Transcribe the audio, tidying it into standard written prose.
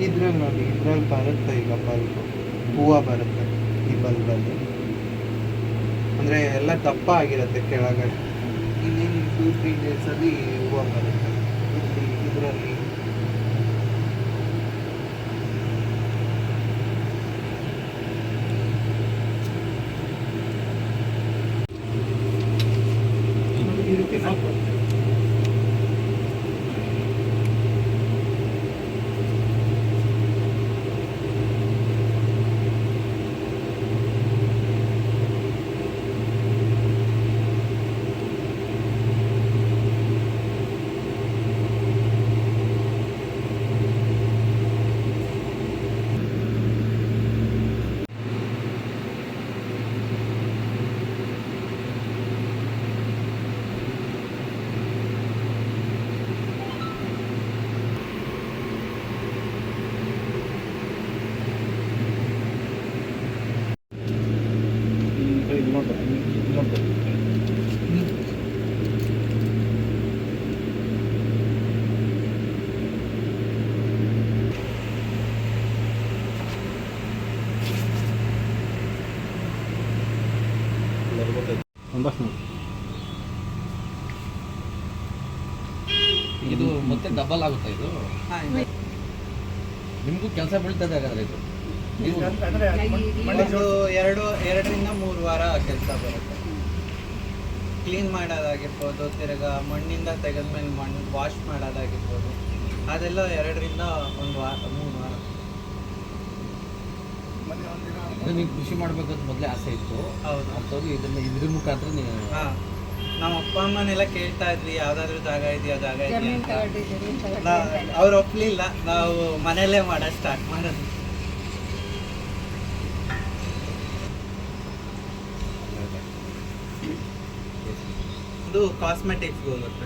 ಇದ್ರಲ್ಲಿ ನೋಡಿ, ಇದ್ರಲ್ಲಿ ಬರುತ್ತೆ ಈಗ ಬಲ್ಬು, ಹೂವು ಬರುತ್ತೆ ಈ ಬಲ್ಬಲ್ಲಿ. ಅಂದರೆ ಎಲ್ಲ ದಪ್ಪ ಆಗಿರುತ್ತೆ ಕೆಳಗಡೆ. ಇನ್ನೇನು 2-3 ಡೇಸಲ್ಲಿ ಹೂವು ಬರುತ್ತೆ ಇದರಲ್ಲಿ. ಇದು ಮತ್ತೆ ಡಬಲ್ ಆಗುತ್ತೆ ಇದು. ನಿಮಗೂ ಕೆಲಸ ಬೀಳ್ತದೆ ಹಾಗಾದ್ರೆ ಇದು. ಒಂದು 2-3 ವಾರ ಕೆಲಸ ಬರುತ್ತೆ. ಕ್ಲೀನ್ ಮಾಡೋದಾಗಿರ್ಬೋದು, ತಿರ್ಗಾ ಮಣ್ಣಿಂದ ತೆಗೆದ್ಮೇಲೆ ಮಣ್ಣು ವಾಶ್ ಮಾಡೋದಾಗಿರ್ಬೋದು, ಅದೆಲ್ಲ 2-1 ವಾರ 3 ವಾರ. ನೀವು ಕೃಷಿ ಮಾಡ್ಬೇಕಂತ ಮೊದಲೇ ಆಸೆ ಇತ್ತು. ಹೌದು. ಅಂತದ್ದು ಇದ್ರ ಮುಖಾಂತರ ನೀವು. ಹಾಂ, ನಮ್ಮ ಅಪ್ಪ ಅಮ್ಮನೆಲ್ಲ ಕೇಳ್ತಾ ಇದ್ವಿ ಯಾವ್ದಾದ್ರು ಜಾಗ ಇದೆಯಾ ಜಾಗ ಇದೆಯಾ. ಅವ್ರು ಒಪ್ಲಿಲ್ಲ, ನಾವು ಮನೆಯಲ್ಲೇ ಮಾಡೋದು ಸ್ಟಾರ್ಟ್ ಮಾಡೋದು. ಇದು ಕಾಸ್ಮೆಟಿಕ್ಸ್ಗೆ ಹೋಗುತ್ತೆ.